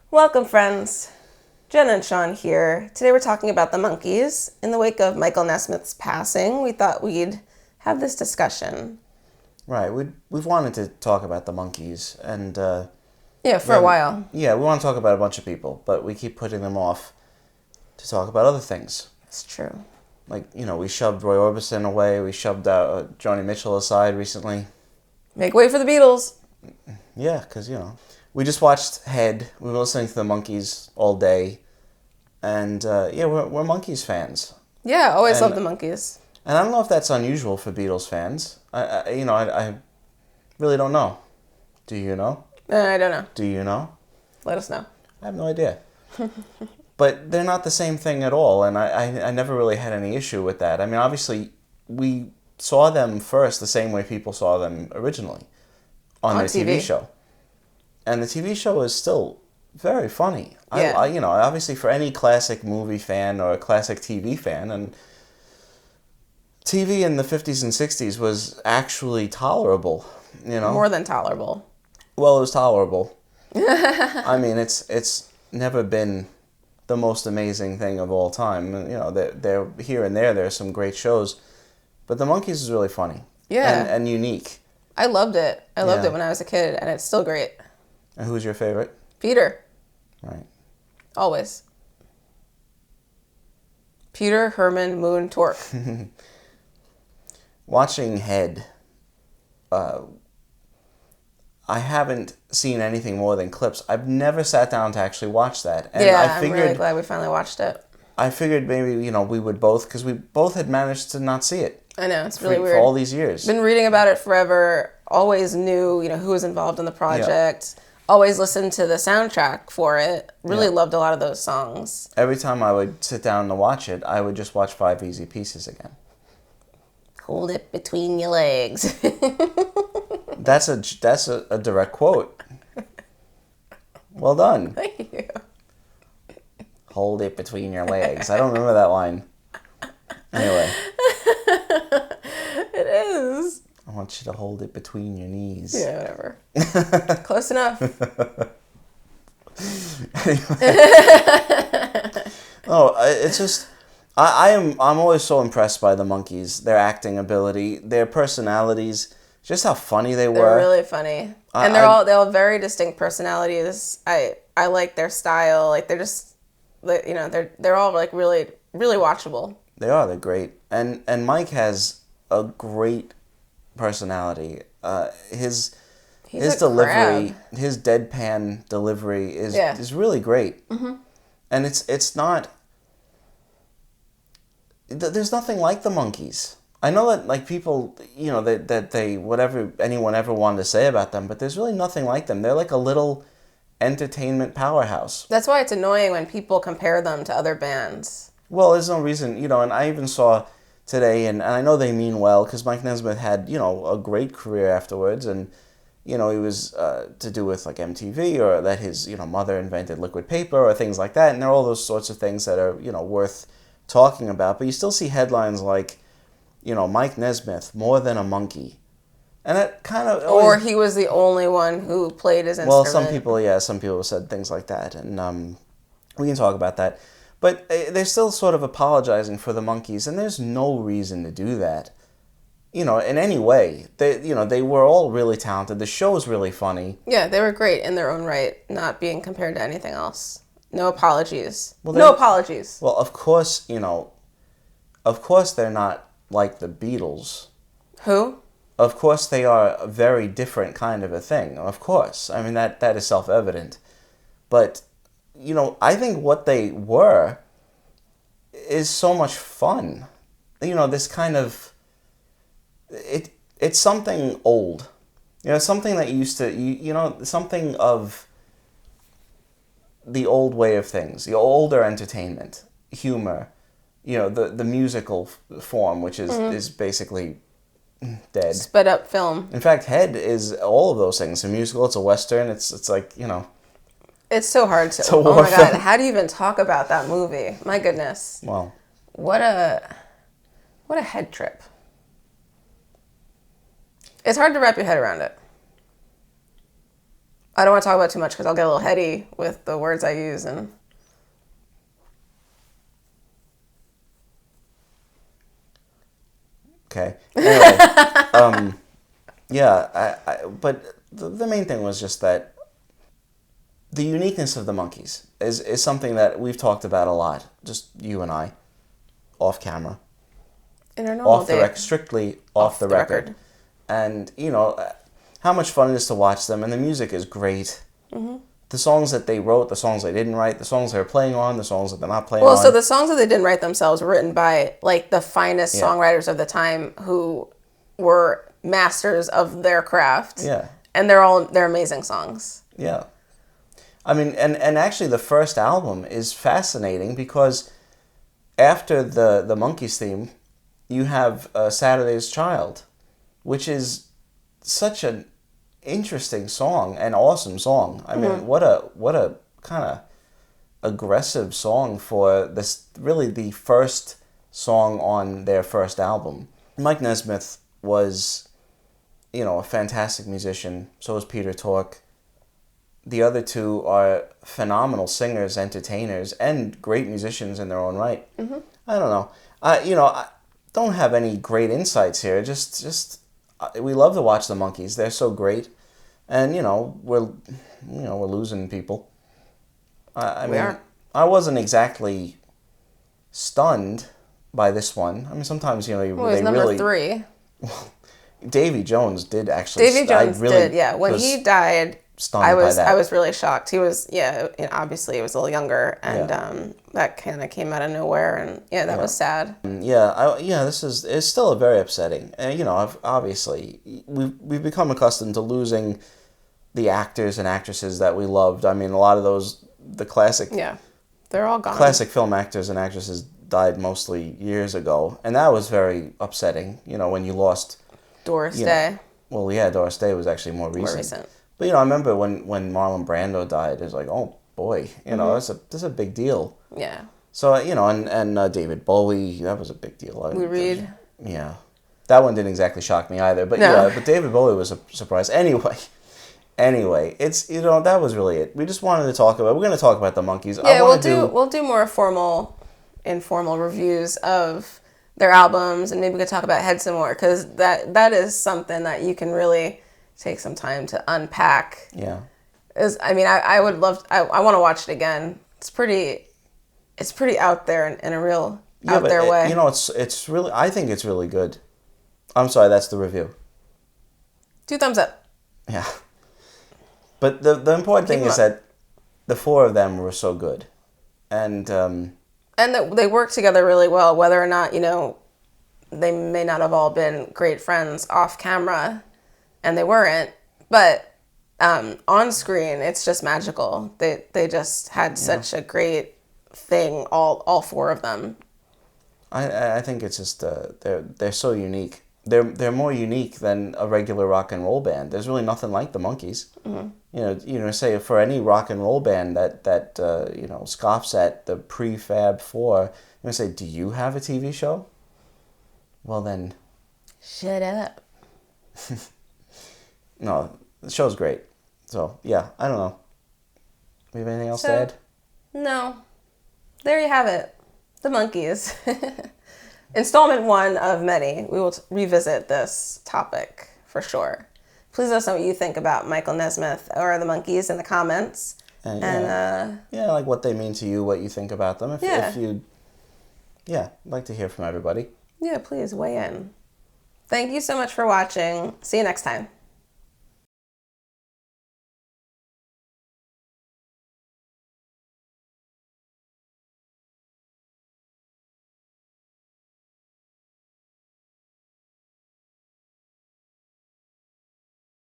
Welcome, friends. Jen and Sean here. Today we're talking about the Monkees. In the wake of Michael Nesmith's passing, we thought we'd have this discussion. Right, we've wanted to talk about the Monkees, and for a while. Yeah, we want to talk about a bunch of people, but we keep putting them off to talk about other things. It's true. Like, we shoved Roy Orbison away, we shoved Joni Mitchell aside recently. Make way for the Beatles. Yeah, because, we just watched Head, we were listening to the Monkees all day, and we're Monkees fans. Yeah, always loved the Monkees. And I don't know if that's unusual for Beatles fans. I really don't know. Do you know? I don't know. Do you know? Let us know. I have no idea. But they're not the same thing at all, and I never really had any issue with that. I mean, obviously, we saw them first the same way people saw them originally, on their TV show. And the TV show is still very funny. Yeah. Obviously for any classic movie fan or a classic TV fan, and TV in the 50s and 60s was actually tolerable, More than tolerable. Well, it was tolerable. I mean, it's never been the most amazing thing of all time. They're here and there's some great shows, but the Monkees is really funny. Yeah. And unique. I loved it. I loved it when I was a kid, and it's still great. And who's your favorite? Peter. Right. Always. Peter, Herman, Moon, Torque. Watching Head, I haven't seen anything more than clips. I've never sat down to actually watch that. And I'm really glad we finally watched it. I figured maybe, we would both, because we both had managed to not see it. I know, it's really weird. For all these years. Been reading about it forever, always knew, who was involved in the project. Yeah. Always listened to the soundtrack for it. Really loved a lot of those songs. Every time I would sit down to watch it, I would just watch 5 Easy Pieces again. Hold it between your legs. That's a direct quote. Well done. Thank you. Hold it between your legs. I don't remember that line. Anyway. It is. I want you to hold it between your knees. Yeah, whatever. Close enough. It's just I'm always so impressed by the Monkees, their acting ability, their personalities, just how funny they were. They're really funny. And they all have very distinct personalities. I like their style. Like they're just they're all like really, really watchable. They're great. And Mike has a great personality. His delivery, his deadpan delivery is really great. Mm-hmm. And it's not. There's nothing like the Monkees. I know that like people, that they whatever anyone ever wanted to say about them, but there's really nothing like them. They're like a little entertainment powerhouse. That's why it's annoying when people compare them to other bands. Well, there's no reason, and I even saw today, and I know they mean well, because Mike Nesmith had, a great career afterwards, and, he was to do with, like, MTV, or that his, mother invented liquid paper, or things like that, and there are all those sorts of things that are, worth talking about, but you still see headlines like, Mike Nesmith, more than a monkey. And that kind of... Or he was the only one who played his instrument. Well, some people said things like that, and we can talk about that. But they're still sort of apologizing for the Monkees, and there's no reason to do that, in any way. They were all really talented. The show was really funny. Yeah, they were great in their own right, not being compared to anything else. No apologies. No apologies. Well, of course, they're not like the Beatles. Who? Of course, they are a very different kind of a thing. Of course. I mean, that is self-evident. But... I think what they were is so much fun. This kind of... It's something old. Something that used to... something of the old way of things. The older entertainment. Humor. The musical form, which is basically dead. Sped up film. In fact, Head is all of those things. It's a musical, it's a Western, it's like, It's so hard to... Oh my God, how do you even talk about that movie? My goodness. Well... What a head trip. It's hard to wrap your head around it. I don't want to talk about it too much because I'll get a little heady with the words I use. And okay. Anyway, but the main thing was just that the uniqueness of the Monkees is something that we've talked about a lot, just you and I, off camera. In our normal day. Strictly off the record. And, how much fun it is to watch them, and the music is great. Mm-hmm. The songs that they wrote, the songs they didn't write, the songs they're playing on, the songs that they're not playing on. Well, so the songs that they didn't write themselves were written by, like, the finest songwriters of the time who were masters of their craft. Yeah. And they're amazing songs. Yeah. I mean, and actually the first album is fascinating because after the Monkees theme, you have Saturday's Child, which is such an interesting song, an awesome song. I mean, what a kind of aggressive song for this, really the first song on their first album. Mike Nesmith was, a fantastic musician. So was Peter Tork. The other two are phenomenal singers, entertainers, and great musicians in their own right. Mm-hmm. I don't know. I don't have any great insights here. Just we love to watch the Monkees. They're so great, and we're losing people. We are. I wasn't exactly stunned by this one. I mean, sometimes they number really 3. Davy Jones did actually. Davy Jones did, yeah. When he died, I was really shocked. He was, obviously he was a little younger, and that kind of came out of nowhere, and that was sad. It's still very upsetting. And obviously we've become accustomed to losing the actors and actresses that we loved. I mean, a lot of the classic they're all gone. Classic film actors and actresses died mostly years ago, and that was very upsetting. When you lost Doris Day. Well, yeah, Doris Day was actually more recent. But I remember when Marlon Brando died, it was like, oh boy, that's a big deal. Yeah. So and David Bowie, that was a big deal. Lou Reed. Yeah, that one didn't exactly shock me either. But but David Bowie was a surprise. Anyway, it's that was really it. We just wanted to talk about. We're going to talk about the Monkees. Yeah, we'll do more informal reviews of their albums, and maybe we could talk about Head some more, because that is something that you can really take some time to unpack. Yeah. I would love. I want to watch it again. It's pretty out there in a real out there way. It's really. I think it's really good. I'm sorry, that's the review. 2 thumbs up. Yeah. But the important thing is that the 4 of them were so good, and that they work together really well. Whether or not they may not have all been great friends off camera, and they weren't, but on screen it's just magical. They just had such a great thing. All 4 of them. I think it's just they're so unique. They're more unique than a regular rock and roll band. There's really nothing like the Monkees. Mm-hmm. Say for any rock and roll band that scoffs at the prefab 4, say, do you have a TV show? Well then, shut up. No, the show's great. So yeah, I don't know. We have anything else to add? No. There you have it. The Monkees. Installment 1 of many. We will revisit this topic for sure. Please let us know what you think about Michael Nesmith or the Monkees in the comments. And like what they mean to you, what you think about them. If you, I'd like to hear from everybody. Yeah, please weigh in. Thank you so much for watching. See you next time.